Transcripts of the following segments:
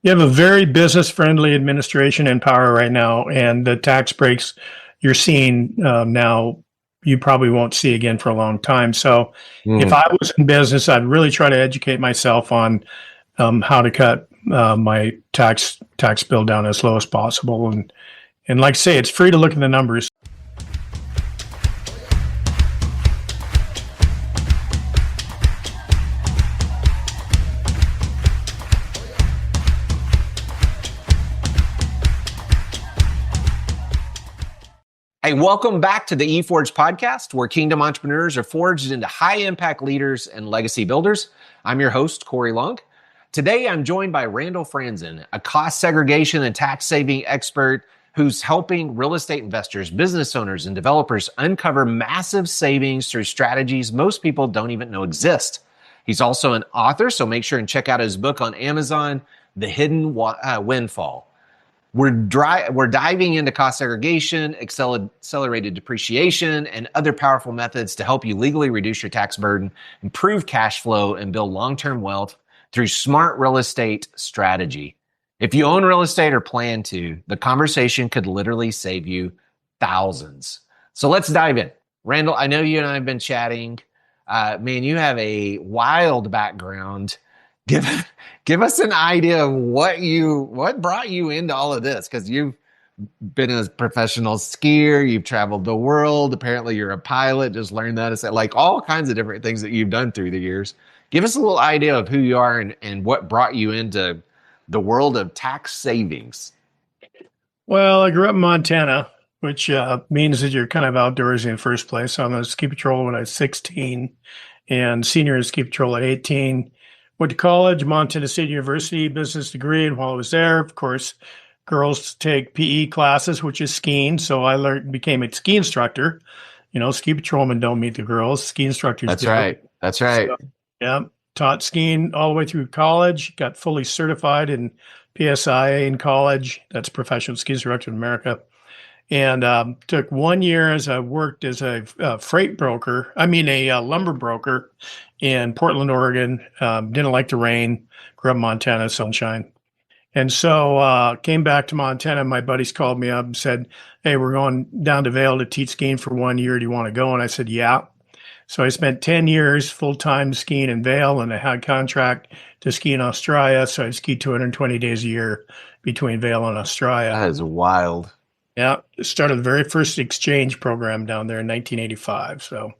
You have a very business-friendly administration in power right now, and the tax breaks you're seeing now, you probably won't see again for a long time. So, if Mm. I was in business, I'd really try to educate myself on how to cut my tax bill down as low as possible. And like I say, it's free to look at the numbers. Hey, welcome back to the Eforge podcast, where kingdom entrepreneurs are forged into high-impact leaders and legacy builders. I'm your host, Cory Long. Today, I'm joined by Randal Franzen, a cost segregation and tax-saving expert who's helping real estate investors, business owners, and developers uncover massive savings through strategies most people don't even know exist. He's also an author, so make sure and check out his book on Amazon, The Hidden Windfall. We're diving into cost segregation, accelerated depreciation, and other powerful methods to help you legally reduce your tax burden, improve cash flow, and build long-term wealth through smart real estate strategy. If you own real estate or plan to, the conversation could literally save you thousands. So let's dive in. Randall, I know you and I have been chatting. Man, you have a wild background. Give us an idea of what brought you into all of this, because you've been a professional skier, you've traveled the world, apparently you're a pilot, just learned that, like all kinds of different things that you've done through the years. Give us a little idea of who you are and what brought you into the world of tax savings. Well, I grew up in Montana, which means that you're kind of outdoorsy in the first place. I'm a ski patrol when I was 16 and senior in ski patrol at 18. Went to college, Montana State University, business degree. And while I was there, of course, girls take PE classes, which is skiing. So I became a ski instructor. You know, ski patrolmen don't meet the girls. Ski instructors That's do. right. That's right. So, yeah. Taught skiing all the way through college, got fully certified in PSIA in college. That's Professional Ski Instructor in America. And took 1 year as I worked as a lumber broker in Portland, Oregon. Didn't like the rain, grew up in Montana, sunshine. And so came back to Montana. My buddies called me up and said, hey, we're going down to Vail to teach skiing for 1 year. Do you want to go? And I said, yeah. So I spent 10 years full-time skiing in Vail, and I had a contract to ski in Australia. So I skied 220 days a year between Vail and Australia. That is wild. Yeah, started the very first exchange program down there in 1985. So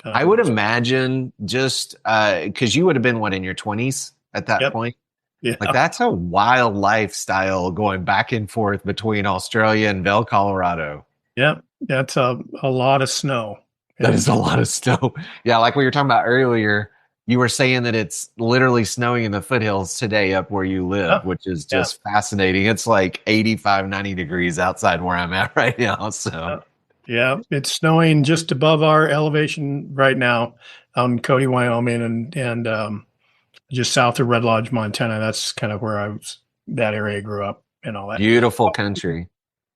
I would imagine just because you would have been in your 20s at that point. Yeah. Like that's a wild lifestyle going back and forth between Australia and Vail, Colorado. Yep, that's a lot of snow. That is a lot of snow. Yeah, like we were talking about earlier, you were saying that it's literally snowing in the foothills today up where you live, which is just fascinating. It's like 85, 90 degrees outside where I'm at right now. So yeah, it's snowing just above our elevation right now out in Cody, Wyoming, and just south of Red Lodge, Montana. That's kind of where that area I grew up and all that. Beautiful country.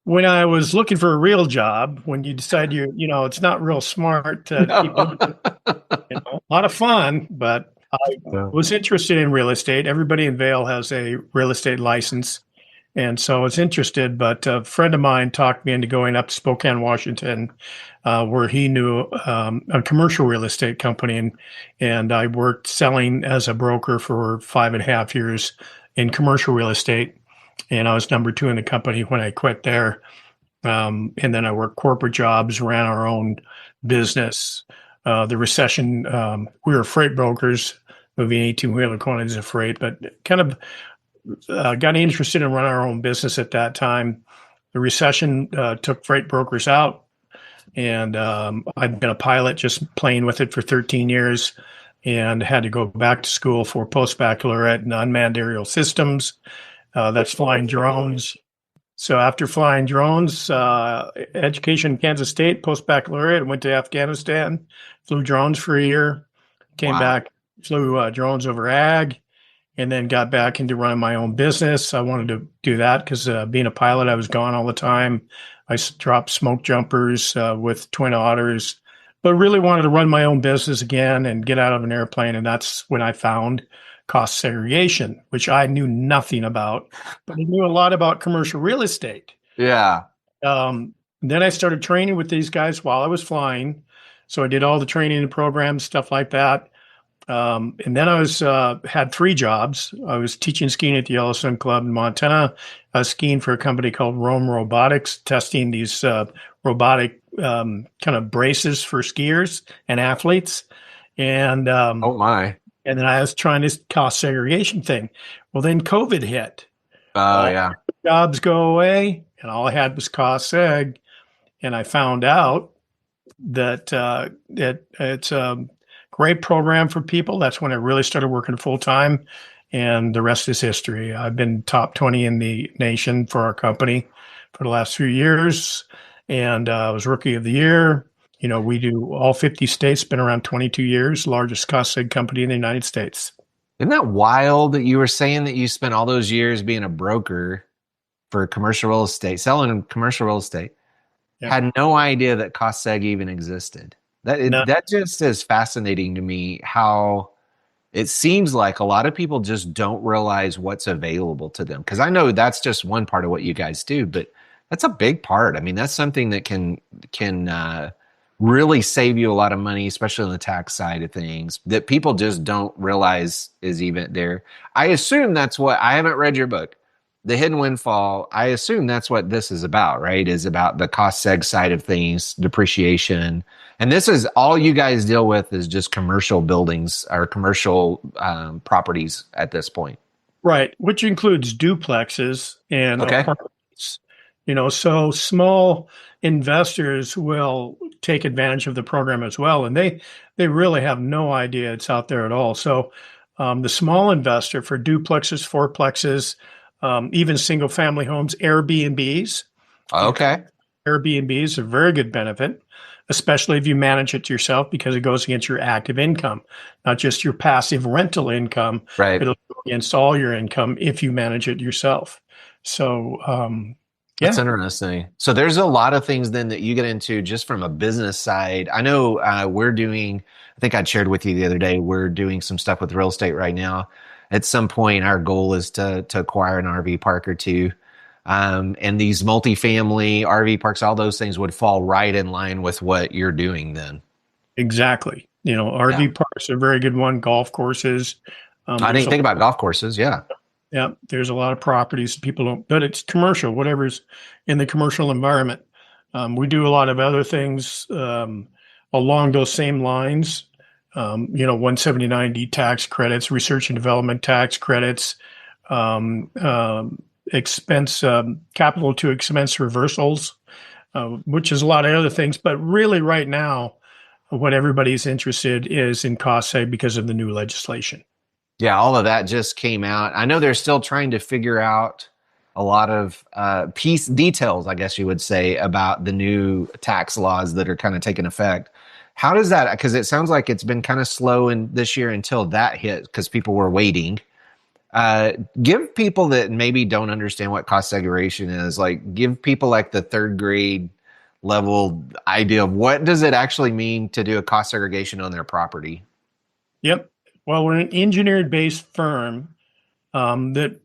When I was looking for a real job, when you decide it's not real smart to keep doing a lot of fun, but I was interested in real estate. Everybody in Vail has a real estate license. And so I was interested, but a friend of mine talked me into going up to Spokane, Washington, where he knew a commercial real estate company. And I worked selling as a broker for 5.5 years in commercial real estate. And I was number 2 in the company when I quit there. And then I worked corporate jobs, ran our own business. The recession, we were freight brokers, moving 18-wheeler quantities of freight, but kind of got interested in running our own business at that time. The recession took freight brokers out. And I'd been a pilot, just playing with it for 13 years, and had to go back to school for post-baccalaureate in unmanned aerial systems. That's flying drones. So after flying drones, education in Kansas State, post-baccalaureate, went to Afghanistan, flew drones for a year, came back, flew drones over ag, and then got back into running my own business. I wanted to do that because being a pilot, I was gone all the time. I dropped smoke jumpers with Twin Otters, but really wanted to run my own business again and get out of an airplane. And that's when I found cost segregation, which I knew nothing about, but I knew a lot about commercial real estate. Yeah. Then I started training with these guys while I was flying. So I did all the training and programs, stuff like that. And then I was had 3 jobs. I was teaching skiing at the Yellowstone Club in Montana. I was skiing for a company called Rome Robotics, testing these robotic kind of braces for skiers and athletes. And Oh my. and then I was trying this cost segregation thing. Well, then COVID hit. Oh All yeah. jobs go away, and all I had was cost seg. And I found out that it's a great program for people. That's when I really started working full time, and the rest is history. I've been top 20 in the nation for our company for the last few years, and I was Rookie of the Year. You know, we do all 50 states, been around 22 years, largest cost seg company in the United States. Isn't that wild that you were saying that you spent all those years being a broker for commercial real estate, selling commercial real estate? Yeah. Had no idea that cost seg even existed. That just is fascinating to me, how it seems like a lot of people just don't realize what's available to them. Because I know that's just one part of what you guys do, but that's a big part. I mean, that's something that can really save you a lot of money, especially on the tax side of things, that people just don't realize is even there. I assume that's what, I haven't read your book, The Hidden Windfall. I assume that's what this is about, right? Is about the cost seg side of things, depreciation. And this is all you guys deal with is just commercial buildings or commercial properties at this point. Right, which includes duplexes and Okay. apartments. You know, so small investors will take advantage of the program as well, and they really have no idea it's out there at all. So the small investor for duplexes, fourplexes, even single family homes, Airbnbs. Okay. Airbnb is a very good benefit, especially if you manage it yourself, because it goes against your active income, not just your passive rental income. Right. It'll go against all your income if you manage it yourself. So, That's yeah. interesting. So there's a lot of things then that you get into just from a business side. I know we're doing, I think I shared with you the other day, we're doing some stuff with real estate right now. At some point, our goal is to acquire an RV park or two. And these multifamily RV parks, all those things would fall right in line with what you're doing then. Exactly. You know, RV parks are a very good one. Golf courses. I didn't think about golf courses. Yeah. Yeah, there's a lot of properties people don't, but it's commercial, whatever's in the commercial environment. We do a lot of other things along those same lines. You know, 179D tax credits, research and development tax credits, expense capital to expense reversals, which is a lot of other things. But really, right now, what everybody's interested is in cost seg because of the new legislation. Yeah, all of that just came out. I know they're still trying to figure out a lot of piece details, I guess you would say, about the new tax laws that are kind of taking effect. How does that, because it sounds like it's been kind of slow in this year until that hit because people were waiting. Give people that maybe don't understand what cost segregation is, like give people like the 3rd grade level idea of what does it actually mean to do a cost segregation on their property? Yep. Well, we're an engineered-based firm that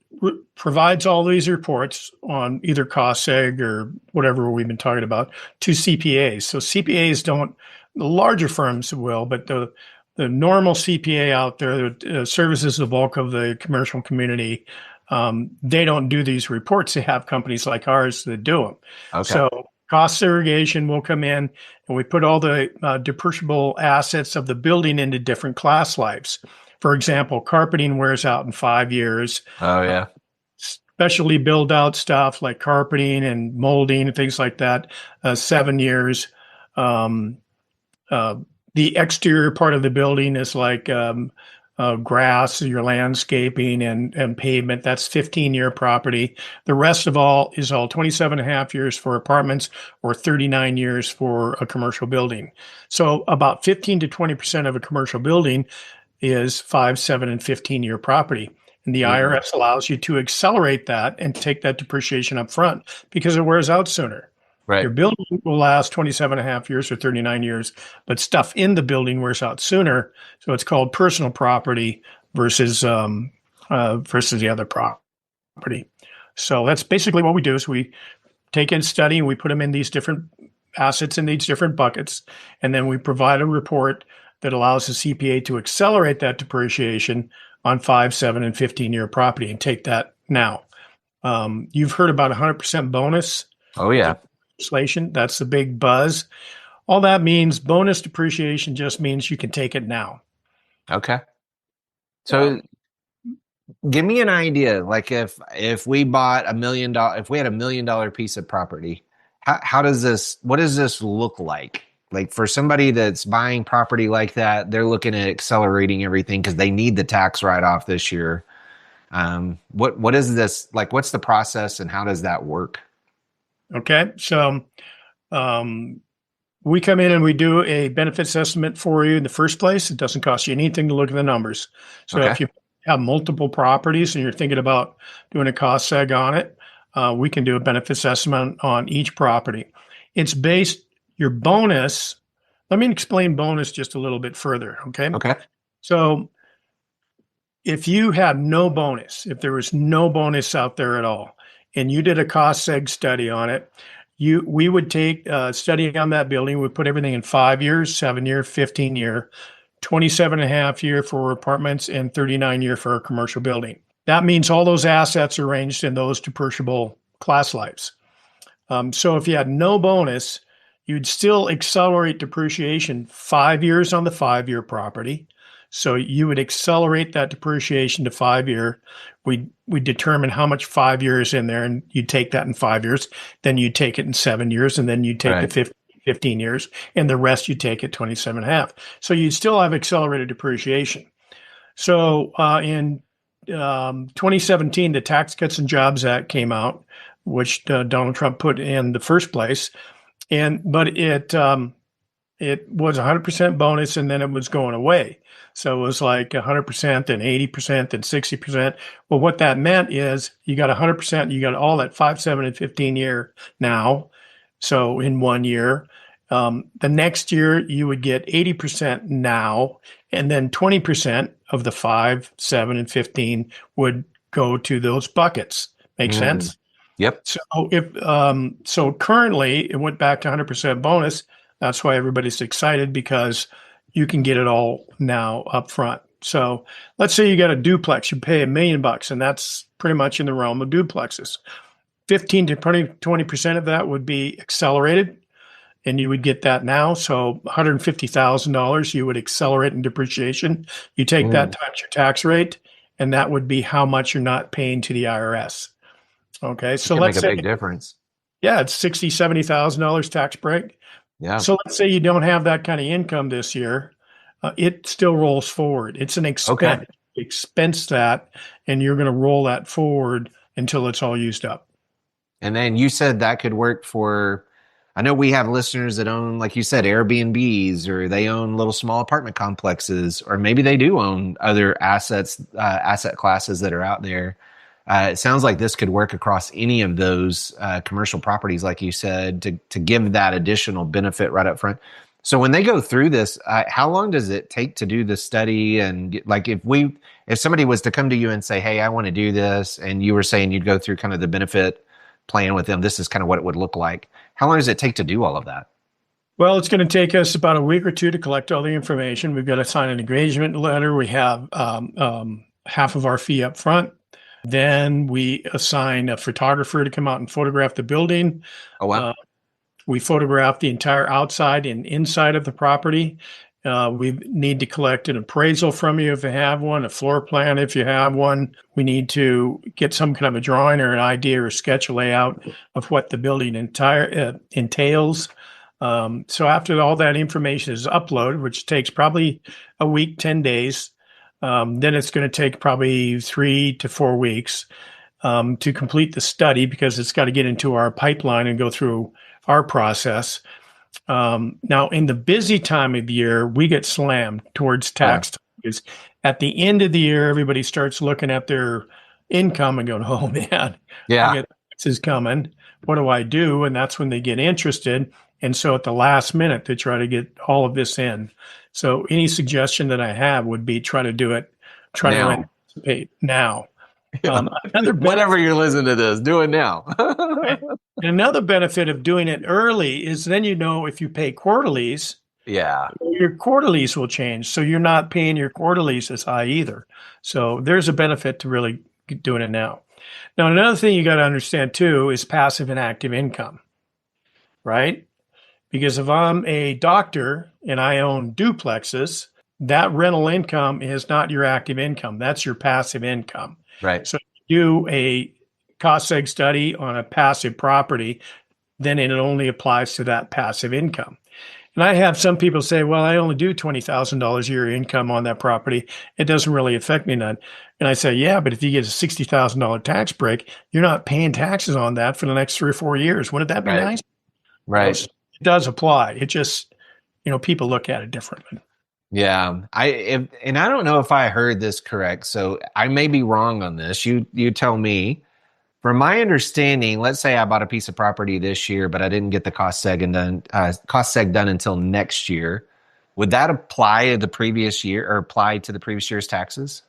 provides all these reports on either cost seg or whatever we've been talking about to CPAs. So CPAs don't, the larger firms will, but the normal CPA out there that services the bulk of the commercial community, they don't do these reports. They have companies like ours that do them. Okay. So cost segregation will come in, and we put all the depreciable assets of the building into different class lives. For example, carpeting wears out in 5 years. Oh, yeah. Specially build out stuff like carpeting and molding and things like that, 7 years. The exterior part of the building is like grass, your landscaping and pavement. That's 15-year property. The rest of all is all 27 and a half years for apartments or 39 years for a commercial building. So about 15 to 20% of a commercial building is 5, 7, and 15-year property. And the IRS allows you to accelerate that and take that depreciation up front because it wears out sooner. Right. Your building will last 27 and a half years or 39 years, but stuff in the building wears out sooner. So it's called personal property versus versus the other property. So that's basically what we do is we take in study and we put them in these different assets in these different buckets, and then we provide a report that allows the CPA to accelerate that depreciation on 5, 7, and 15-year property and take that now. You've heard about 100% bonus. Oh, yeah. Legislation. That's the big buzz. All that means bonus depreciation just means you can take it now. Okay. So give me an idea. Like if we bought $1 million, if we had $1 million piece of property, what does this look like? Like for somebody that's buying property like that, they're looking at accelerating everything because they need the tax write-off this year. What is this like? What's the process and how does that work? Okay. So we come in and we do a benefits estimate for you in the first place. It doesn't cost you anything to look at the numbers. So if you have multiple properties and you're thinking about doing a cost seg on it, we can do a benefits estimate on each property. It's based your bonus. Let me explain bonus just a little bit further. Okay. Okay. So if you had no bonus, if there was no bonus out there at all, and you did a cost seg study on it, we would take a study on that building. We put everything in 5 years, 7 year, 15 year, 27 and a half year for apartments, and 39 year for a commercial building. That means all those assets are arranged in those depreciable class lives. So if you had no bonus, you'd still accelerate depreciation 5 years on the 5-year property. So you would accelerate that depreciation to 5 year. We determine how much 5 years in there, and you take that in 5 years. Then you take it in 7 years, and then you take the 15 years, and the rest you take at 27 and a half. So you still have accelerated depreciation. So in 2017, the Tax Cuts and Jobs Act came out, which Donald Trump put in the first place, but it was 100% bonus, and then it was going away. So it was like 100%, then 80%, then 60%. Well, what that meant is you got 100%, you got all that 5, 7, and 15 year now. So in 1 year, the next year you would get 80% now, and then 20% of the 5, 7, and 15 would go to those buckets. Make sense? Yep. So currently it went back to 100% bonus. That's why everybody's excited, because you can get it all now up front. So let's say you got a duplex, you pay $1 million, and that's pretty much in the realm of duplexes. 15 to 20% of that would be accelerated, and you would get that now. So $150,000 you would accelerate in depreciation. You take that times your tax rate, and that would be how much you're not paying to the IRS. Okay, so let's say make a big difference. Yeah, it's $60,000, $70,000 tax break. Yeah. So let's say you don't have that kind of income this year, it still rolls forward. It's an expense. Expense that, and you're going to roll that forward until it's all used up. And then you said that could work for, I know we have listeners that own, like you said, Airbnbs, or they own little small apartment complexes, or maybe they do own other asset classes that are out there. It sounds like this could work across any of those commercial properties, like you said, to give that additional benefit right up front. So when they go through this, how long does it take to do the study? And like if somebody was to come to you and say, hey, I want to do this, and you were saying you'd go through kind of the benefit plan with them, this is kind of what it would look like. How long does it take to do all of that? Well, it's going to take us about a week or two to collect all the information. We've got to sign an engagement letter. We have half of our fee up front. Then we assign a photographer to come out and photograph the building. Oh, wow. We photograph the entire outside and inside of the property. We need to collect an appraisal from you if you have one, a floor plan if you have one. We need to get some kind of a drawing or an idea or sketch layout of what the building entails. So after all that information is uploaded, which takes probably a week, 10 days, then it's going to take probably 3 to 4 weeks to complete the study, because it's got to get into our pipeline and go through our process. Now, in the busy time of the year, we get slammed towards tax time, because at the end of the year, everybody starts looking at their income and going, oh, man, I get taxes coming. What do I do? And that's when they get interested. And so at the last minute, they try to get all of this in. So any suggestion that I have would be try to do it trying to anticipate now. Yeah. Whenever you're listening to this, do it now. Right. And another benefit of doing it early is then if you pay quarterlies, your quarterlies will change. So you're not paying your quarterlies as high either. So there's a benefit to really doing it now. Now, another thing you got to understand too is passive and active income, right? Because if I'm a doctor and I own duplexes, that rental income is not your active income. That's your passive income. Right. So if you do a cost seg study on a passive property, then it only applies to that passive income. And I have some people say, well, I only do $20,000 a year income on that property. It doesn't really affect me none. And I say, yeah, but if you get a $60,000 tax break, you're not paying taxes on that for the next 3 or 4 years. Wouldn't that be nice? Right. It does apply. It just, people look at it differently. Yeah. I don't know if I heard this correct. So I may be wrong on this. You tell me. From my understanding, let's say I bought a piece of property this year, but I didn't get the cost seg done until next year. Would that apply to the previous year or apply to the previous year's taxes?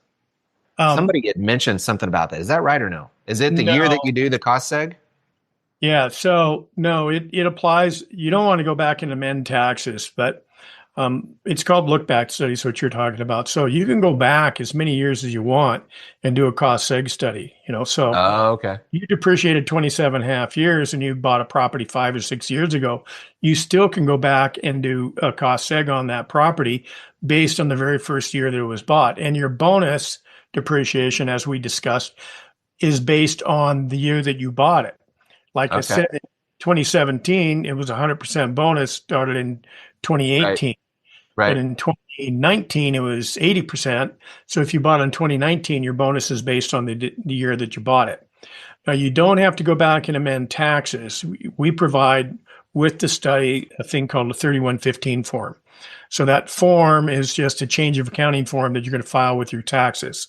Somebody had mentioned something about that. Is that right or no? Is it the year that you do the cost seg? Yeah. So no, it applies. You don't want to go back and amend taxes, but it's called look back studies, what you're talking about. So you can go back as many years as you want and do a cost seg study, so you depreciated 27.5 years and you bought a property 5 or 6 years ago. You still can go back and do a cost seg on that property based on the very first year that it was bought. And your bonus depreciation, as we discussed, is based on the year that you bought it. Like I said, in 2017, it was 100% bonus, started in 2018. Right. But in 2019, it was 80%. So if you bought in 2019, your bonus is based on the year that you bought it. Now, you don't have to go back and amend taxes. We provide with the study a thing called a 3115 form. So that form is just a change of accounting form that you're going to file with your taxes.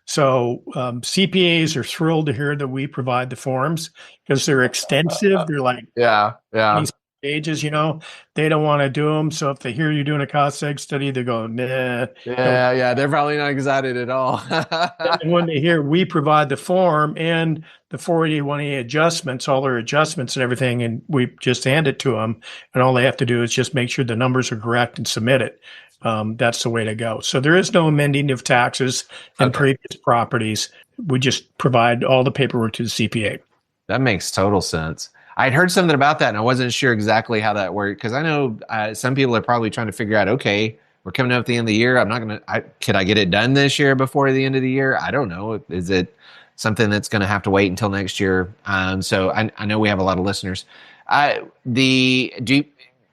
So CPAs are thrilled to hear that we provide the forms because they're extensive. They're like pages, they don't want to do them. So if they hear you're doing a cost seg study, they go, nah. They're probably not excited at all. And when they hear we provide the form and the 481A adjustments, all their adjustments and everything, and we just hand it to them, and all they have to do is just make sure the numbers are correct and submit it. That's the way to go. So there is no amending of taxes and previous properties. We just provide all the paperwork to the CPA. That makes total sense. I'd heard something about that, and I wasn't sure exactly how that worked because I know some people are probably trying to figure out, okay, we're coming up at the end of the year. Could I get it done this year before the end of the year? I don't know. Is it something that's going to have to wait until next year? So I know we have a lot of listeners.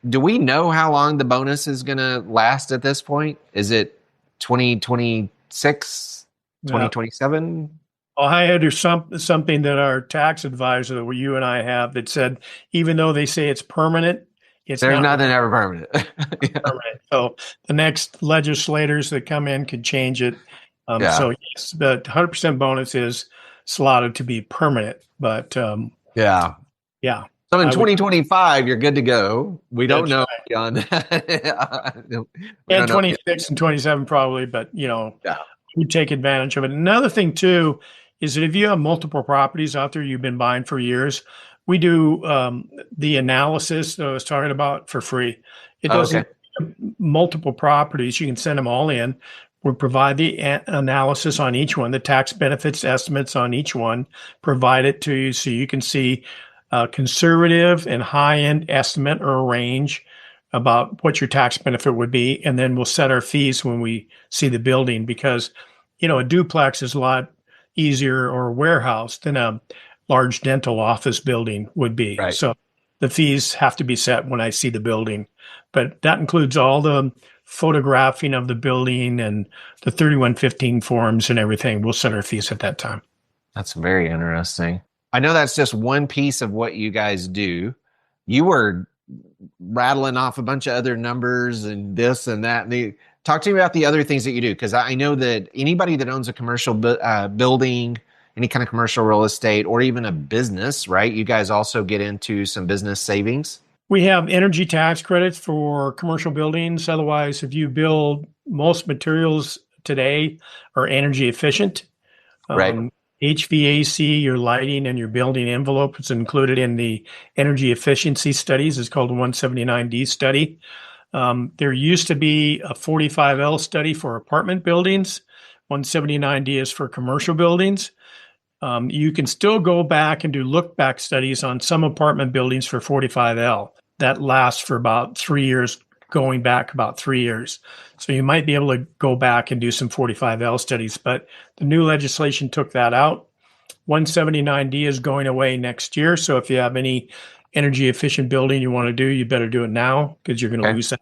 Do we know how long the bonus is going to last at this point? Is it 2026, 2027? I had something that our tax advisor that you and I have that said, even though they say it's permanent, there's nothing ever permanent. Permanent. So the next legislators that come in could change it. So yes, the 100% bonus is slotted to be permanent, but So in 2025, you're good to go. We don't know beyond that. And 26 and 27 probably, but we take advantage of it. Another thing too is that if you have multiple properties out there you've been buying for years, we do the analysis that I was talking about for free. It doesn't multiple properties. You can send them all in. We provide the analysis on each one, the tax benefits estimates on each one, provide it to you so you can see conservative and high-end estimate or a range about what your tax benefit would be. And then we'll set our fees when we see the building because, a duplex is a lot easier or a warehouse than a large dental office building would be. Right. So the fees have to be set when I see the building. But that includes all the photographing of the building and the 3115 forms and everything. We'll set our fees at that time. That's very interesting. I know that's just one piece of what you guys do. You were rattling off a bunch of other numbers and this and that. Talk to me about the other things that you do, because I know that anybody that owns a commercial building, any kind of commercial real estate, or even a business, right? You guys also get into some business savings. We have energy tax credits for commercial buildings. Otherwise, if you build most materials today are energy efficient. Right. HVAC, your lighting and your building envelope is included in the energy efficiency studies. It's called a 179D study. There used to be a 45L study for apartment buildings. 179D is for commercial buildings. You can still go back and do look back studies on some apartment buildings for 45L. That lasts for about 3 years, going back about 3 years. So you might be able to go back and do some 45L studies, but the new legislation took that out. 179D is going away next year. So if you have any energy efficient building you want to do, you better do it now because you're going to lose that.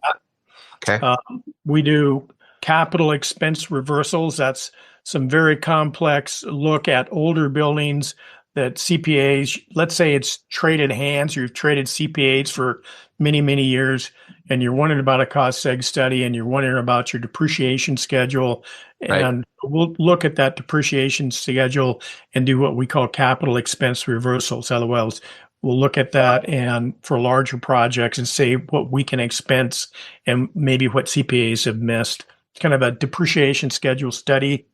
Okay. We do capital expense reversals. That's some very complex look at older buildings that CPAs, let's say it's traded hands, you've traded CPAs for many, many years, and you're wondering about a cost seg study and you're wondering about your depreciation schedule. And we'll look at that depreciation schedule and do what we call capital expense reversals. Otherwise, we'll look at that and for larger projects and say what we can expense and maybe what CPAs have missed. It's kind of a depreciation schedule study.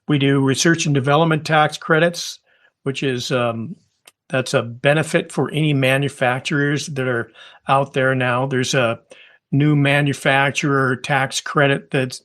We do research and development tax credits, which is that's a benefit for any manufacturers that are out there now. There's a new manufacturer tax credit that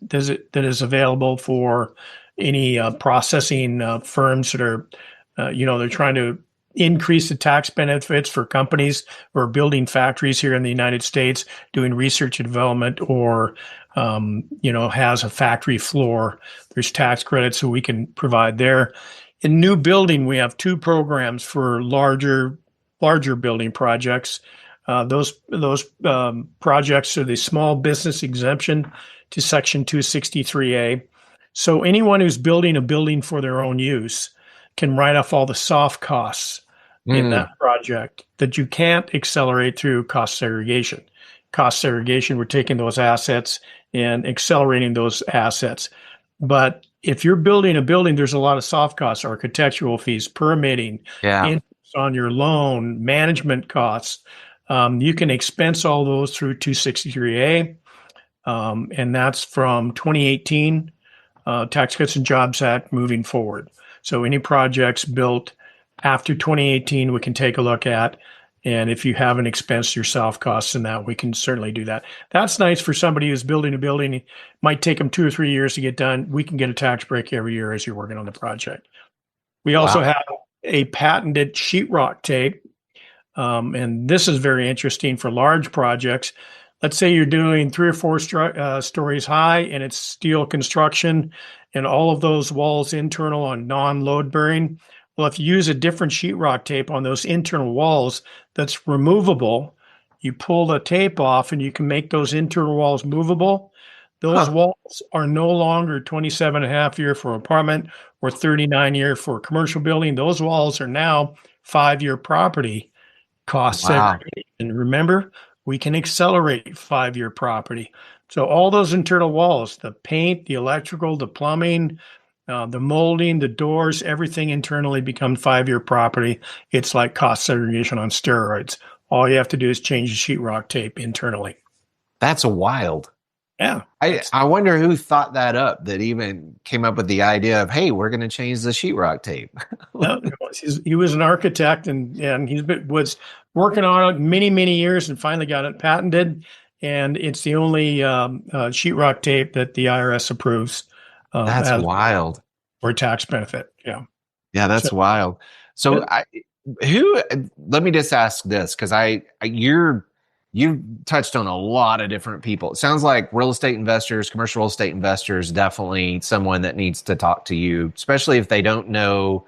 is available for any processing firms that are, they're trying to increase the tax benefits for companies who are building factories here in the United States, doing research and development, or has a factory floor. There's tax credits so we can provide there. In new building, we have two programs for larger building projects. Those projects are the small business exemption to Section 263A. So anyone who's building a building for their own use can write off all the soft costs in that project that you can't accelerate through cost segregation. Cost segregation, we're taking those assets and accelerating those assets. But if you're building a building, there's a lot of soft costs, architectural fees, permitting, interest on your loan, management costs. You can expense all those through 263A, and that's from 2018 Tax Cuts and Jobs Act moving forward. So any projects built after 2018, we can take a look at. And if you haven't expensed your soft costs in that, we can certainly do that. That's nice for somebody who's building a building. It might take them 2 or 3 years to get done. We can get a tax break every year as you're working on the project. We also have a patented sheetrock tape. And this is very interesting for large projects. Let's say you're doing 3 or 4 stories high and it's steel construction and all of those walls internal on non-load bearing. Well, if you use a different sheetrock tape on those internal walls that's removable, you pull the tape off and you can make those internal walls movable. Those walls are no longer 27.5 year for apartment or 39 year for a commercial building. Those walls are now 5-year property cost segregation. And remember, we can accelerate 5-year property. So all those internal walls, the paint, the electrical, the plumbing, the molding, the doors, everything internally becomes 5-year property. It's like cost segregation on steroids. All you have to do is change the sheetrock tape internally. That's wild. Yeah. I wonder who thought that up, that even came up with the idea of, hey, we're going to change the sheetrock tape. He was an architect and was working on it many, many years and finally got it patented. And it's the only sheetrock tape that the IRS approves. That's wild. For tax benefit. Yeah. Yeah, that's wild. So let me just ask this, because you touched on a lot of different people. It sounds like real estate investors, commercial real estate investors, definitely someone that needs to talk to you, especially if they don't know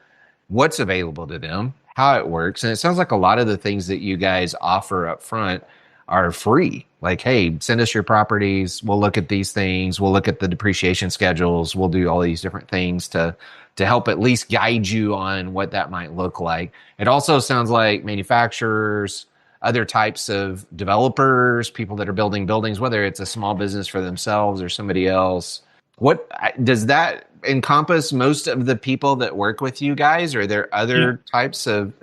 what's available to them, how it works. And it sounds like a lot of the things that you guys offer up front are free. Like, hey, send us your properties. We'll look at these things. We'll look at the depreciation schedules. We'll do all these different things to help at least guide you on what that might look like. It also sounds like manufacturers, other types of developers, people that are building buildings, whether it's a small business for themselves or somebody else. What does that encompass? Most of the people that work with you guys, or are there other types of?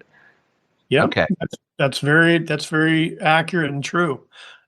Yeah. Okay. That's very accurate and true.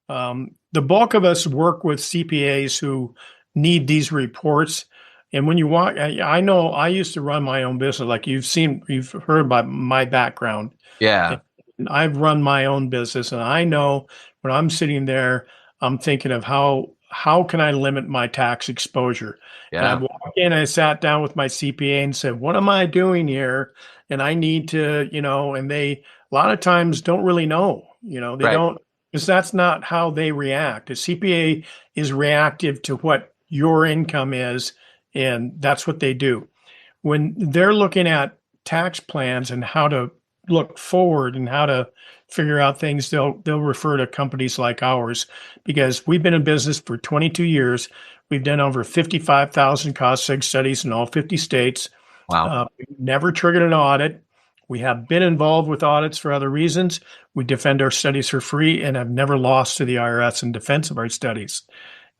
The bulk of us work with CPAs who need these reports. And when you walk, I know I used to run my own business. Like you've heard about my background. Yeah. And I've run my own business, and I know when I'm sitting there, I'm thinking of how can I limit my tax exposure? And I Yeah. walked in, I sat down with my CPA and said, "What am I doing here?" And I need to, and they a lot of times don't really know. They Right. don't, because that's not how they react. A CPA is reactive to what your income is, and that's what they do when they're looking at tax plans and how to look forward and how to figure out things. They'll refer to companies like ours because we've been in business for 22 years. We've done over 55,000 cost seg studies in all 50 states. Wow. We've never triggered an audit. We have been involved with audits for other reasons. We defend our studies for free and have never lost to the IRS in defense of our studies.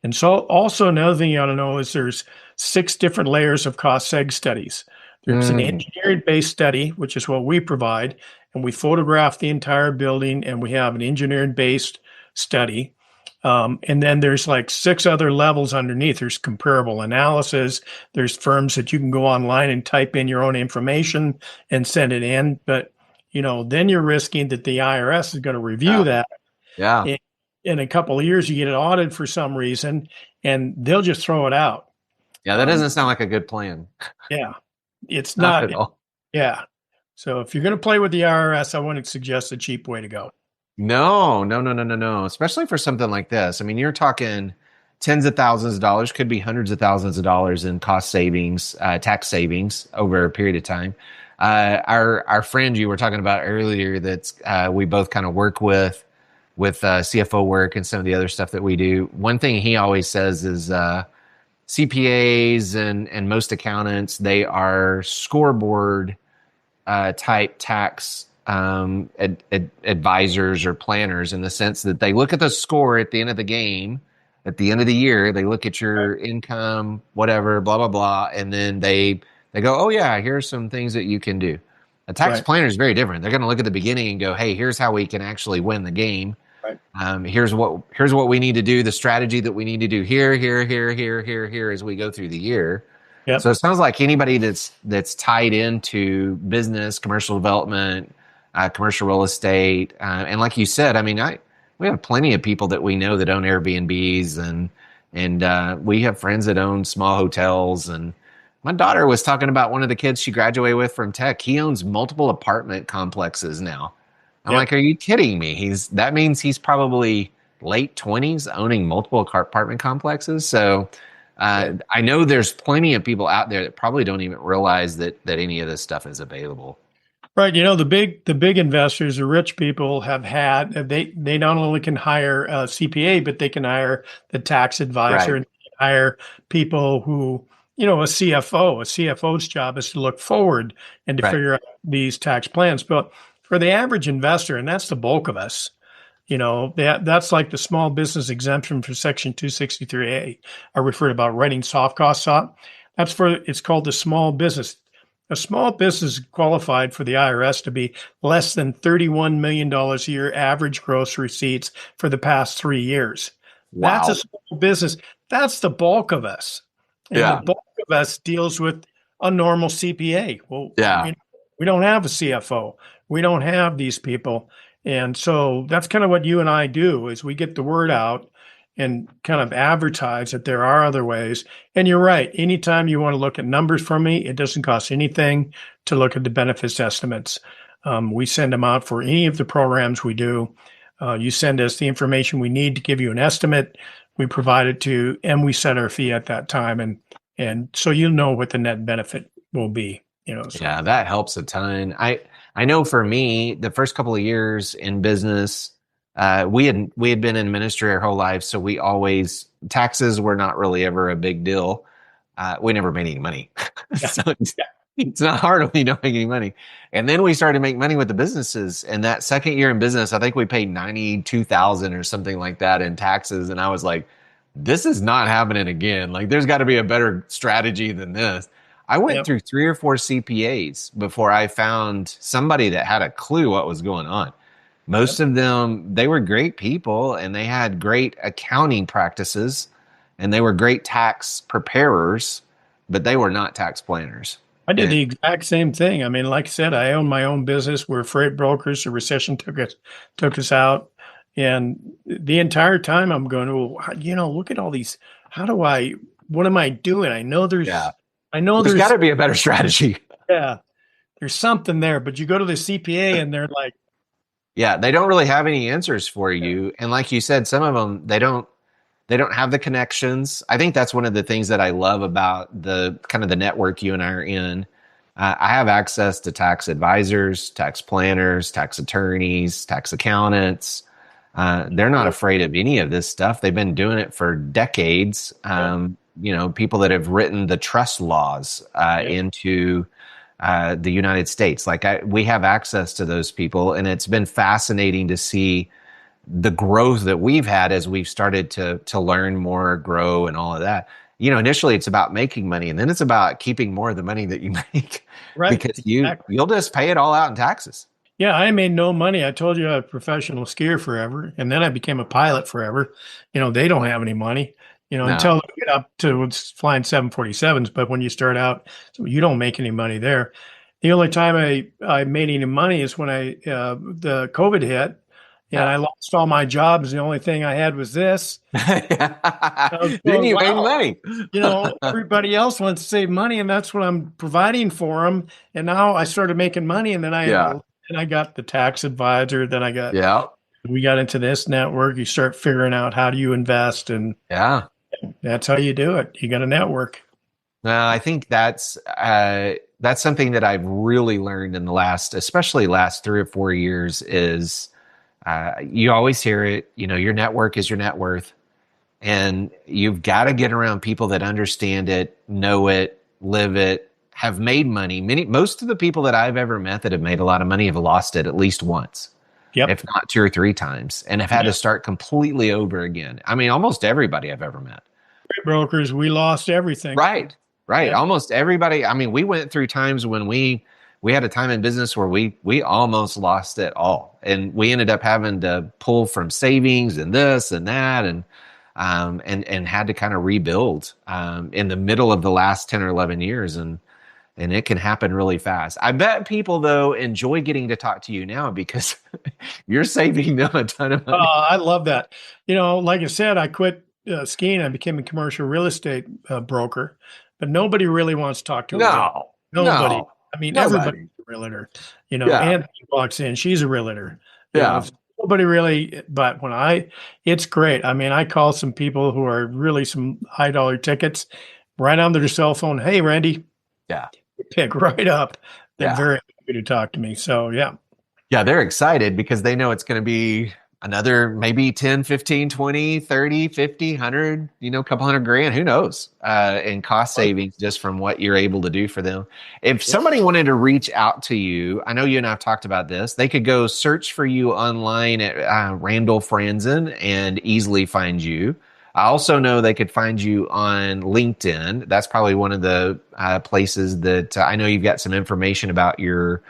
And so also another thing you ought to know is there's 6 different layers of cost seg studies. There's an Mm. engineering-based study, which is what we provide, and we photograph the entire building, and we have an engineering-based study. And then there's like 6 other levels underneath. There's comparable analysis. There's firms that you can go online and type in your own information and send it in. But, then you're risking that the IRS is going to review Yeah. that Yeah. in a couple of years. You get it audited for some reason, and they'll just throw it out. Yeah. That doesn't sound like a good plan. Yeah, it's Not not. at all. Yeah. So if you're going to play with the IRS, I wouldn't suggest a cheap way to go. No, no, no, no, no, no. Especially for something like this. I mean, you're talking tens of thousands of dollars, could be hundreds of thousands of dollars in cost savings, tax savings over a period of time. Our friend you were talking about earlier, that's we both kind of work with CFO work and some of the other stuff that we do. One thing he always says is CPAs and most accountants, they are scoreboard type tax advisors or planners, in the sense that they look at the score at the end of the game, at the end of the year. They look at your income, whatever, blah blah blah, and then they go, oh yeah, here's some things that you can do. A tax planner is very different. They're going to look at the beginning and go, hey, here's how we can actually win the game. Right. Here's what we need to do, the strategy that we need to do here as we go through the year. Yep. So it sounds like anybody that's tied into business, commercial development, commercial real estate, and like you said, I mean, we have plenty of people that we know that own Airbnbs, and we have friends that own small hotels. And my daughter was talking about one of the kids she graduated with from tech. He owns multiple apartment complexes now. I'm like, are you kidding me? That means he's probably late 20s owning multiple apartment complexes. So I know there's plenty of people out there that probably don't even realize that any of this stuff is available. Right. The big investors, the rich people they not only can hire a CPA, but they can hire the tax advisor, and hire people who, a CFO. A CFO's job is to look forward and to figure out these tax plans. But for the average investor, and that's the bulk of us, that's like the small business exemption for Section 263A. I referred about writing soft costs up. It's called the small business. A small business is qualified for the IRS to be less than $31 million a year average gross receipts for the past 3 years. Wow. That's a small business. That's the bulk of us. And the bulk of us deals with a normal CPA. Well, we don't have a CFO. We don't have these people. And so that's kind of what you and I do, is we get the word out and kind of advertise that there are other ways. And you're right. Anytime you want to look at numbers from me, it doesn't cost anything to look at the benefits estimates. We send them out for any of the programs we do. You send us the information we need to give you an estimate. We provide it to you, and we set our fee at that time. And so you'll know what the net benefit will be. So. Yeah, that helps a ton. I know for me, the first couple of years in business, we had been in ministry our whole life, so taxes were not really ever a big deal. We never made any money, so it's not hard when you don't make any money. And then we started to make money with the businesses. And that second year in business, I think we paid $92,000 or something like that in taxes. And I was like, this is not happening again. Like, there's got to be a better strategy than this. I went through 3 or 4 CPAs before I found somebody that had a clue what was going on. Most of them, they were great people, and they had great accounting practices, and they were great tax preparers, but they were not tax planners. I did And the exact same thing. I mean, like I said, I own my own business. We're freight brokers. The recession took us out, and the entire time I'm going, well, look at all these. How do I? What am I doing? yeah, I know there's got there's, to be a better strategy. yeah, there's something there. But you go to the CPA and they're like, Yeah, they don't really have any answers for you. And like you said, some of them they don't have the connections. I think that's one of the things that I love about the kind of the network you and I are in. I have access to tax advisors, tax planners, tax attorneys, tax accountants. They're not afraid of any of this stuff. They've been doing it for decades. People that have written the trust laws into the United States. We have access to those people, and it's been fascinating to see the growth that we've had as we've started to learn more, grow, and all of that. Initially it's about making money, and then it's about keeping more of the money that you make, right, because exactly. you'll just pay it all out in taxes. Yeah, I made no money. I told you I was a professional skier forever, and then I became a pilot forever. They don't have any money, No. until they get up to flying 747s. But when you start out, so you don't make any money there. The only time I made any money is when the COVID hit, and Yeah. I lost all my jobs. The only thing I had was this. I was Then going, you made wow, money. everybody else wants to save money, and that's what I'm providing for them. And now I started making money, and then Yeah. I got the tax advisor. Then Yeah. we got into this network. You start figuring out how do you invest, and Yeah. that's how you do it. You got a network. I think that's something that I've really learned in especially last 3 or 4 years, is you always hear it. Your network is your net worth, and you've got to get around people that understand it, know it, live it, have made money. Most of the people that I've ever met that have made a lot of money have lost it at least once, Yep. if not 2 or 3 times, and have had to start completely over again. I mean, almost everybody I've ever met. Brokers, we lost everything. Right. Right. Yep. Almost everybody. I mean, we went through times when we had a time in business where we almost lost it all, and we ended up having to pull from savings and this and that, and had to kind of rebuild in the middle of the last 10 or 11 years, and it can happen really fast. I bet people though enjoy getting to talk to you now because you're saving them a ton of money. I love that. Like I said, I quit skiing. I became a commercial real estate broker, but nobody really wants to talk to a realtor. No, Nobody. no, I mean, nobody. everybody's a realtor. Yeah, Anthony walks in, she's a realtor. yeah. Nobody really, but it's great. I mean, I call some people who are really some high dollar tickets right on their cell phone. Hey, Randy, Yeah. pick right up. They're Yeah. very happy to talk to me. So, yeah. Yeah, they're excited because they know it's going to be another maybe 10, 15, 20, 30, 50, 100, couple hundred grand, who knows, in cost savings just from what you're able to do for them. If somebody wanted to reach out to you, I know you and I have talked about this, they could go search for you online at Randal Franzen and easily find you. I also know they could find you on LinkedIn. That's probably one of the places that I know you've got some information about your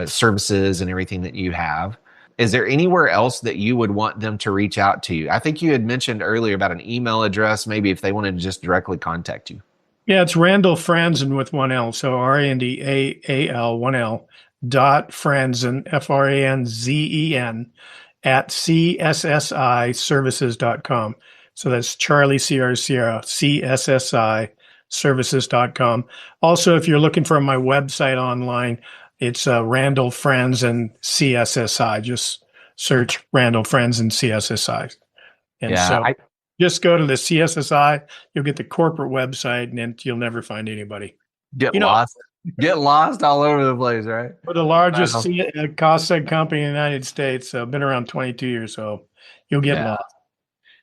services and everything that you have. Is there anywhere else that you would want them to reach out to you? I think you had mentioned earlier about an email address, maybe if they wanted to just directly contact you. Yeah, it's Randal Franzen with one L. So RANDAAL, one L, Franzen, FRANZEN, at CSSIservices.com. So that's Charlie Sierra Sierra, CSSIservices.com. Also, if you're looking for my website online, it's Randal Franzen CSSI. Just search Randal Franzen CSSI. And just go to the CSSI. You'll get the corporate website, and then you'll never find anybody. Get lost. Get lost all over the place, right? We're the largest cost seg company in the United States. Been around 22 years, so you'll get lost.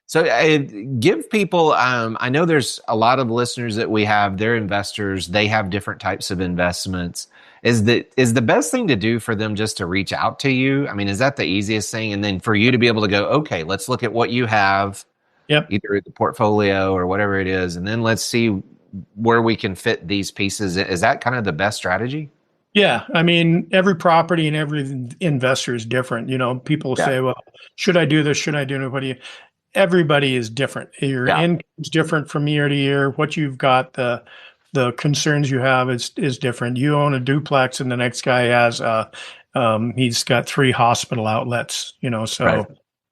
So give people, I know there's a lot of listeners that we have, they're investors, they have different types of investments. Is the best thing to do for them just to reach out to you? I mean, is that the easiest thing? And then for you to be able to go, okay, let's look at what you have, either the portfolio or whatever it is, and then let's see where we can fit these pieces. Is that kind of the best strategy? Yeah. I mean, every property and every investor is different. People say, well, should I do this? Should I do it? Everybody is different. Your income's different from year to year. What you've got, the the concerns you have is different. You own a duplex, and the next guy has he's got 3 hospital outlets. Right. So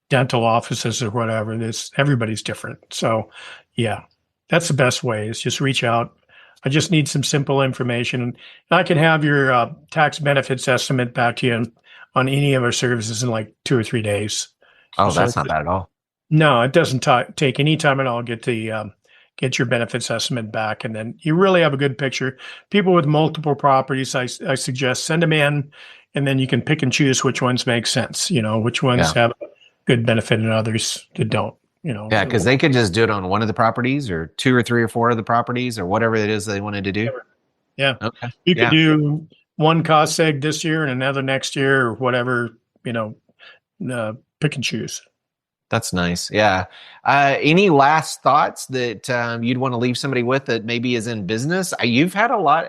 dental offices or whatever. This everybody's different. So yeah, that's the best way. Is just reach out. I just need some simple information, and I can have your tax benefits estimate back to you on any of our services in like 2 or 3 days. Oh, So that's not bad at all. no, it doesn't take any time at all. Get your benefits estimate back, and then you really have a good picture. People with multiple properties, I suggest send them in, and then you can pick and choose which ones make sense. Which ones Yeah. have good benefit and others that don't. Yeah, because they could just do it on one of the properties or 2 or 3 or 4 of the properties or whatever it is they wanted to do. Yeah, Okay. you could Yeah. do one cost seg this year and another next year or whatever. Pick and choose. That's nice. Yeah. Any last thoughts that you'd want to leave somebody with that maybe is in business? You've had a lot.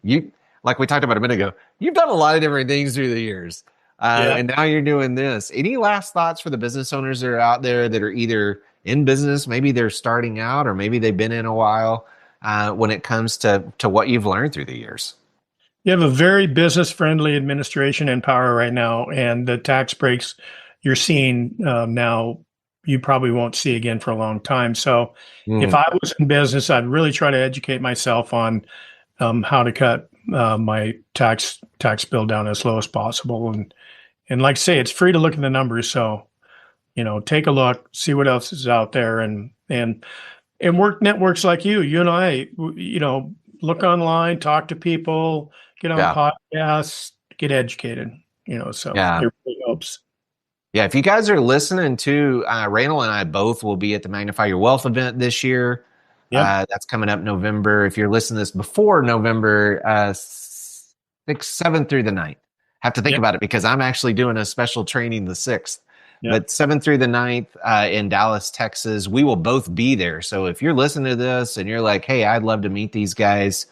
You like we talked about a minute ago. You've done a lot of different things through the years, and now you're doing this. Any last thoughts for the business owners that are out there that are either in business, maybe they're starting out, or maybe they've been in a while? When it comes to what you've learned through the years. You have a very business-friendly administration in power right now, and the tax breaks you're seeing now, you probably won't see again for a long time. So, if I was in business, I'd really try to educate myself on how to cut my tax bill down as low as possible. And like I say, it's free to look at the numbers. So, take a look, see what else is out there, and work networks like you and I, look online, talk to people, get on podcasts, get educated, so it really helps. Yeah, if you guys are listening to Randall and I both will be at the Magnify Your Wealth event this year. Yep. That's coming up November. If you're listening to this before November 6th, 7th through the 9th, have to think about it because I'm actually doing a special training the 6th. But 7th through the 9th in Dallas, Texas, we will both be there. So if you're listening to this and you're like, hey, I'd love to meet these guys,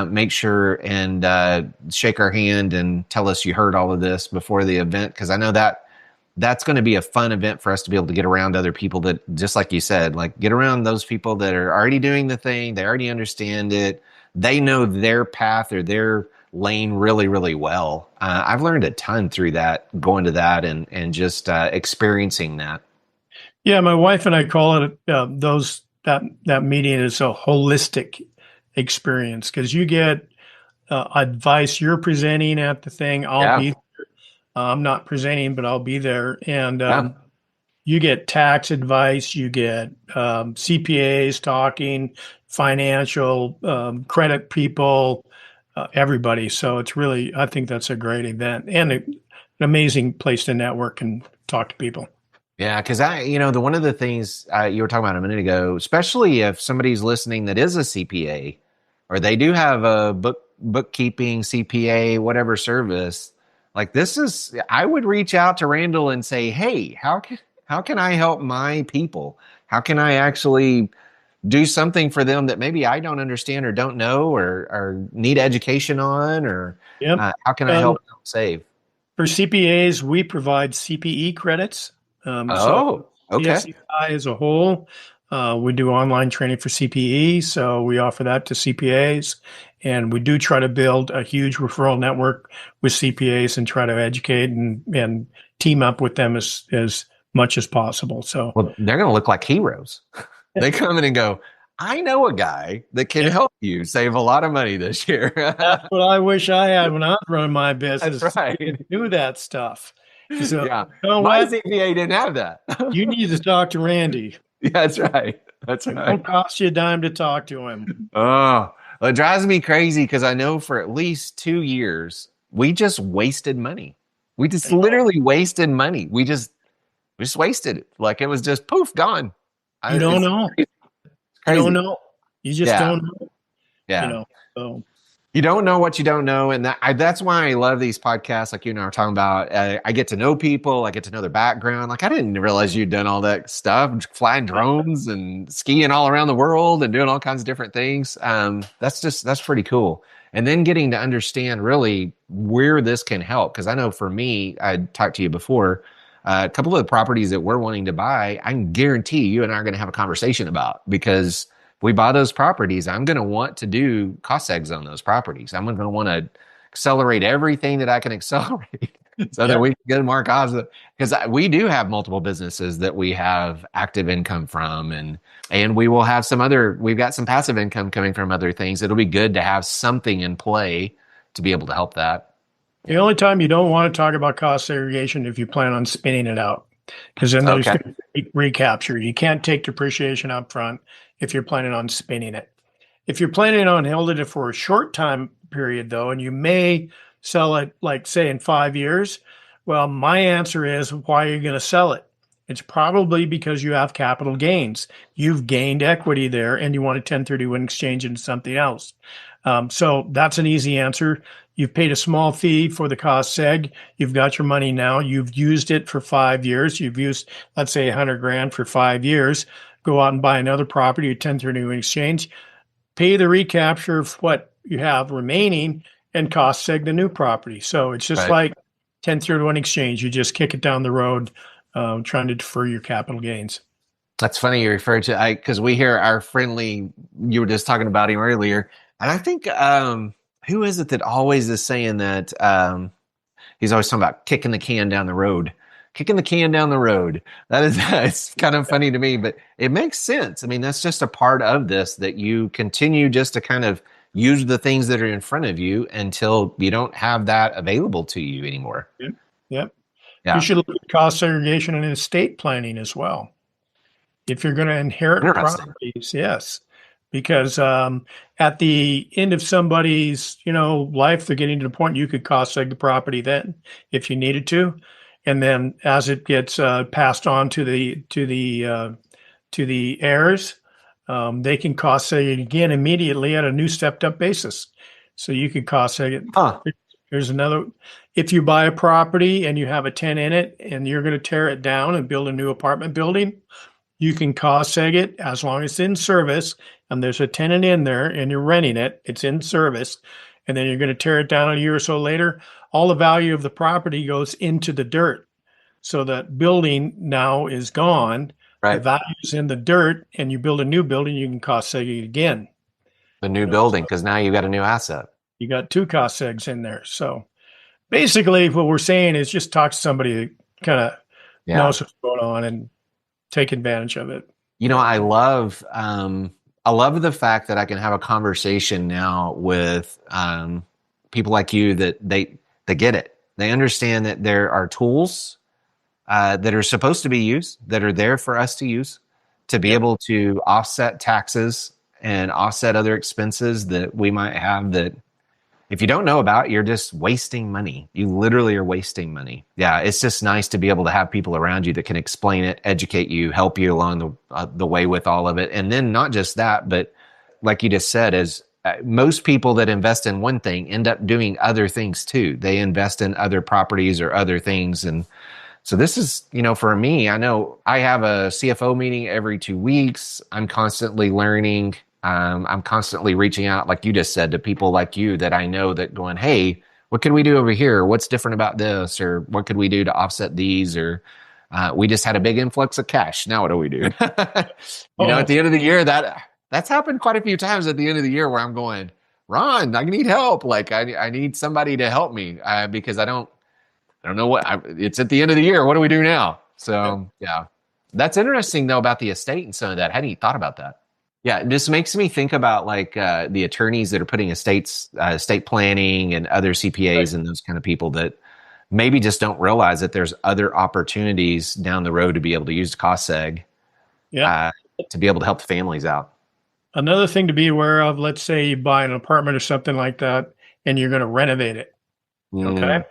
make sure and shake our hand and tell us you heard all of this before the event, because I know that's going to be a fun event for us to be able to get around other people that, just like you said, like get around those people that are already doing the thing. They already understand it. They know their path or their lane really, really well. I've learned a ton through that, going to that and just experiencing that. Yeah, my wife and I call it that meeting is a holistic experience because you get advice. You're presenting at the thing. I'll be there. I'm not presenting, but I'll be there. And you get tax advice. You get CPAs talking, financial, credit people, everybody. So it's really, I think that's a great event and an amazing place to network and talk to people. Yeah, because one of the things you were talking about a minute ago, especially if somebody's listening that is a CPA or they do have a bookkeeping, CPA, whatever service, like I would reach out to Randall and say, hey, how can I help my people? How can I actually do something for them that maybe I don't understand or don't know or need education on, or how can I help them save? For CPAs, we provide CPE credits. Okay. CSCI as a whole, we do online training for CPE, so we offer that to CPAs, and we do try to build a huge referral network with CPAs and try to educate and team up with them as much as possible. So, well, they're going to look like heroes. They come in and go, I know a guy that can help you save a lot of money this year. That's what I wish I had when I was running my business. That's right. To do that stuff. So, my CPA didn't have that. You need to talk to Randy. Yeah, that's right. It won't cost you a dime to talk to him. Oh, it drives me crazy because I know for at least 2 years, we just wasted money. We just literally wasted money. We just wasted it. Like it was just poof, gone. You don't know. You don't know. You just don't know. Yeah. So. You don't know what you don't know. And that's why I love these podcasts like you and I were talking about. I get to know people. I get to know their background. Like I didn't realize you'd done all that stuff, flying drones and skiing all around the world and doing all kinds of different things. That's pretty cool. And then getting to understand really where this can help. Because I know for me, I talked to you before, a couple of the properties that we're wanting to buy, I can guarantee you and I are going to have a conversation about because we buy those properties, I'm going to want to do cost segs on those properties. I'm going to want to accelerate everything that I can accelerate so that we can get more costs. Because we do have multiple businesses that we have active income from, and we will have we've got some passive income coming from other things. It'll be good to have something in play to be able to help that. The only time you don't want to talk about cost segregation if you plan on spinning it out, because then there's recapture. You can't take depreciation up front if you're planning on spinning it. If you're planning on holding it for a short time period, though, and you may sell it, like say in 5 years, well, my answer is, why are you going to sell it? It's probably because you have capital gains. You've gained equity there, and you want a 1031 exchange into something else. So that's an easy answer. You've paid a small fee for the cost seg. You've got your money now. You've used it for 5 years. You've used, let's say, 100 grand for 5 years. Go out and buy another property, a 1031 exchange. Pay the recapture of what you have remaining and cost seg the new property. So it's just like 1031 exchange. You just kick it down the road, trying to defer your capital gains. That's funny you referred to, because we hear our friendly, you were just talking about him earlier. And I think, who is it that always is saying that? He's always talking about kicking the can down the road. Kicking the can down the road. It's kind of funny to me, but it makes sense. I mean, that's just a part of this, that you continue just to kind of use the things that are in front of you until you don't have that available to you anymore. Yep. You should look at cost segregation and estate planning as well. If you're going to inherit properties, yes. Because at the end of somebody's, life, they're getting to the point you could cost seg the property then, if you needed to, and then as it gets passed on to the heirs, they can cost seg it again immediately at a new stepped up basis. So you could cost seg it. Here's another. If you buy a property and you have a tenant in it, and you're going to tear it down and build a new apartment building, you can cost seg it as long as it's in service and there's a tenant in there and you're renting it, it's in service, and then you're going to tear it down a year or so later, all the value of the property goes into the dirt. So that building now is gone. Right. The value's in the dirt, and you build a new building, you can cost seg it again. The new building, because now you got a new asset. You got two cost segs in there. So basically what we're saying is just talk to somebody that kind of knows what's going on and take advantage of it. I love the fact that I can have a conversation now with people like you that they get it. They understand that there are tools that are supposed to be used, that are there for us to use to be able to offset taxes and offset other expenses that we might have, that if you don't know about, you're just wasting money. You literally are wasting money. Yeah, it's just nice to be able to have people around you that can explain it, educate you, help you along the way with all of it. And then not just that, but like you just said, is most people that invest in one thing end up doing other things too. They invest in other properties or other things. And so this is, for me, I know I have a CFO meeting every 2 weeks. I'm constantly learning. I'm constantly reaching out, like you just said, to people like you that I know that going, hey, what can we do over here? What's different about this? Or what could we do to offset these? Or we just had a big influx of cash. Now what do we do? At the end of the year, that's happened quite a few times at the end of the year where I'm going, Ron, I need help. Like I need somebody to help me because I don't know it's at the end of the year. What do we do now? So yeah, that's interesting though about the estate and some of that. Hadn't you thought about that? Yeah, it just makes me think about like the attorneys that are putting estate planning and other CPAs and those kind of people that maybe just don't realize that there's other opportunities down the road to be able to use cost seg to be able to help the families out. Another thing to be aware of, let's say you buy an apartment or something like that and you're going to renovate it. Okay.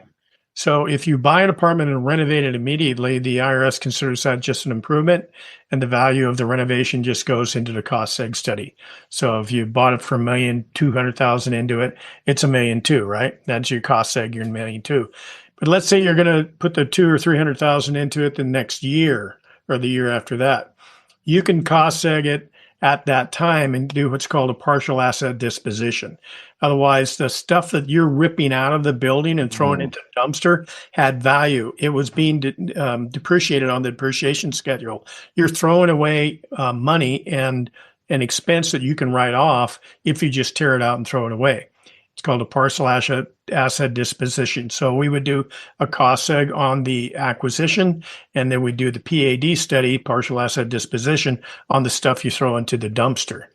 So if you buy an apartment and renovate it immediately, the IRS considers that just an improvement, and the value of the renovation just goes into the cost seg study. So if you bought it for $1,200,000 into it, it's $1.2 million, right? That's your cost seg, you're $1.2 million. But let's say you're going to put the $200,000 or $300,000 into it the next year or the year after that. You can cost seg it at that time and do what's called a partial asset disposition. Otherwise, the stuff that you're ripping out of the building and throwing into the dumpster had value. It was being depreciated on the depreciation schedule. You're throwing away money, and an expense that you can write off if you just tear it out and throw it away. It's called a partial asset disposition. So we would do a cost seg on the acquisition, and then we do the PAD study, partial asset disposition, on the stuff you throw into the dumpster.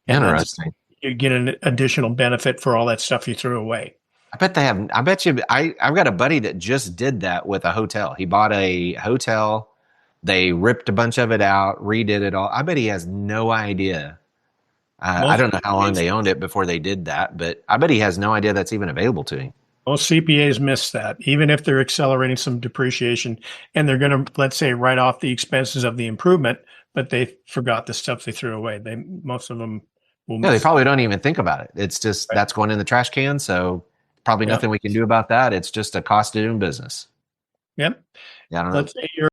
And Interesting. you get an additional benefit for all that stuff you threw away. I bet they have. I bet you. I've got a buddy that just did that with a hotel. He bought a hotel. They ripped a bunch of it out, redid it all. I bet he has no idea. I don't know how long they owned it before they did that, but I bet he has no idea that's even available to him. Most CPAs miss that, even if they're accelerating some depreciation and they're going to, let's say, write off the expenses of the improvement, but they forgot the stuff they threw away. Most of them will miss. Yeah, they probably don't even think about it. It's just that's going in the trash can, so probably nothing we can do about that. It's just a cost of doing business. Yep. Yeah, I don't know. Let's say you're